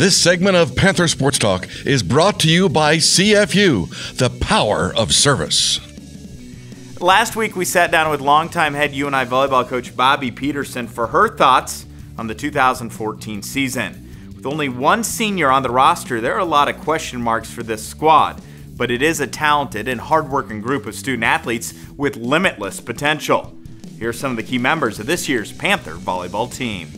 This segment of Panther Sports Talk is brought to you by CFU, the power of service. Last week we sat down with longtime head UNI Volleyball coach Bobby Peterson for her thoughts on the 2014 season. With only one senior on the roster, there are a lot of question marks for this squad, but it is a talented and hardworking group of student athletes with limitless potential. Here are some of the key members of this year's Panther Volleyball team.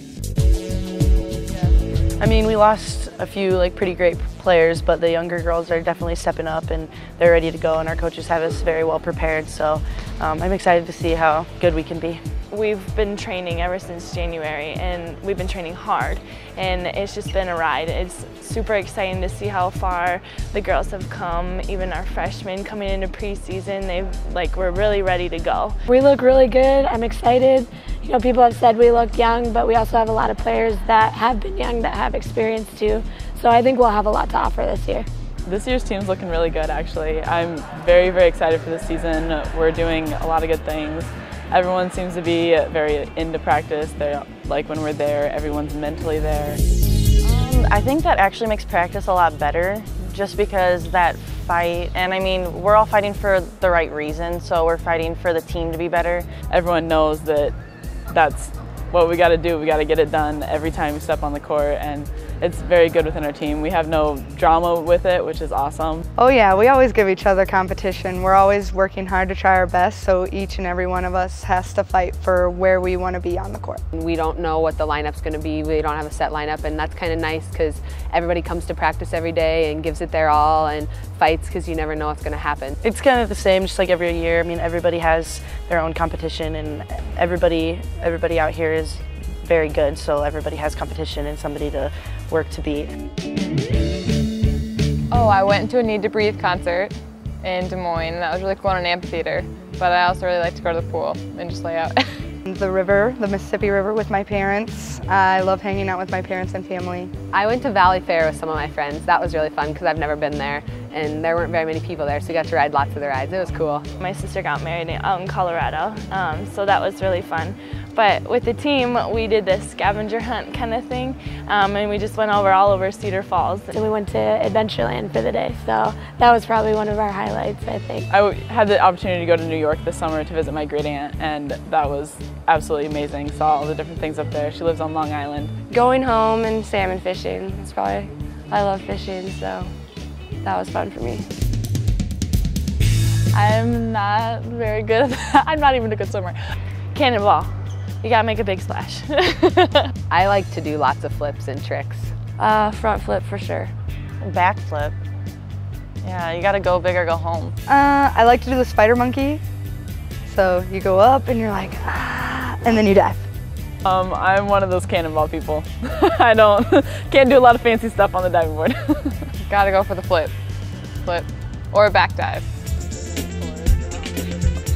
I mean, we lost a few pretty great players, but the younger girls are definitely stepping up and they're ready to go, and our coaches have us very well prepared, so I'm excited to see how good we can be. We've been training ever since January, and we've been training hard, and it's just been a ride. It's super exciting to see how far the girls have come. Even our freshmen coming into preseason, we're really ready to go. We look really good. I'm excited. You know, people have said we look young, but we also have a lot of players that have been young that have experience too. So I think we'll have a lot to offer this year. This year's team's looking really good, actually. I'm very, very excited for this season. We're doing a lot of good things. Everyone seems to be very into practice. They're when we're there, everyone's mentally there. I think that actually makes practice a lot better, just because that fight, and I mean, we're all fighting for the right reason, so we're fighting for the team to be better. Everyone knows that that's what we got to do. We got to get it done every time we step on the court, and it's very good within our team. We have no drama with it, which is awesome. Oh yeah, we always give each other competition. We're always working hard to try our best, so each and every one of us has to fight for where we want to be on the court. We don't know what the lineup's going to be. We don't have a set lineup, and that's kind of nice because everybody comes to practice every day and gives it their all and fights because you never know what's going to happen. It's kind of the same, just like every year. I mean, everybody has their own competition, and everybody out here is very good, so everybody has competition and somebody to work to beat. Oh, I went to a Need to Breathe concert in Des Moines, and that was really cool in an amphitheater, but I also really like to go to the pool and just lay out. The river, the Mississippi River with my parents. I love hanging out with my parents and family. I went to Valley Fair with some of my friends. That was really fun because I've never been there, and there weren't very many people there, so we got to ride lots of the rides. It was cool. My sister got married out in Colorado, so that was really fun. But with the team, we did this scavenger hunt kind of thing, and we just went all over Cedar Falls. And we went to Adventureland for the day, so that was probably one of our highlights, I think. I had the opportunity to go to New York this summer to visit my great aunt, and that was absolutely amazing. Saw all the different things up there. She lives on Long Island. Going home and salmon fishing. It's probably, I love fishing, so that was fun for me. I'm not very good at that. I'm not even a good swimmer. Cannonball. You gotta make a big splash. I like to do lots of flips and tricks. Front flip for sure. Back flip. Yeah, you gotta go big or go home. I like to do the spider monkey. So you go up and you're like, ah, and then you dive. I'm one of those cannonball people. Can't do a lot of fancy stuff on the diving board. Gotta go for the flip, or a back dive.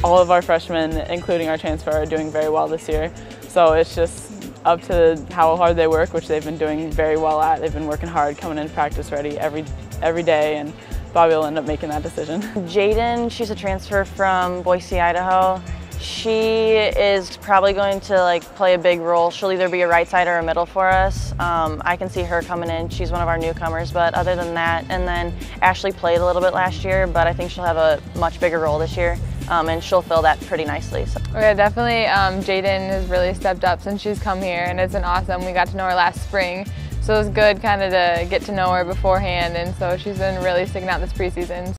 All of our freshmen, including our transfer, are doing very well this year. So it's just up to how hard they work, which they've been doing very well at. They've been working hard, coming in practice ready every day, and Bobby will end up making that decision. Jaden, she's a transfer from Boise, Idaho. She is probably going to play a big role. She'll either be a right side or a middle for us. I can see her coming in. She's one of our newcomers, but other than that, and then Ashley played a little bit last year, but I think she'll have a much bigger role this year, and she'll fill that pretty nicely. So. Okay, definitely Jaden has really stepped up since she's come here, and it's been awesome. We got to know her last spring, so it was good kind of to get to know her beforehand, and so she's been really sticking out this preseason.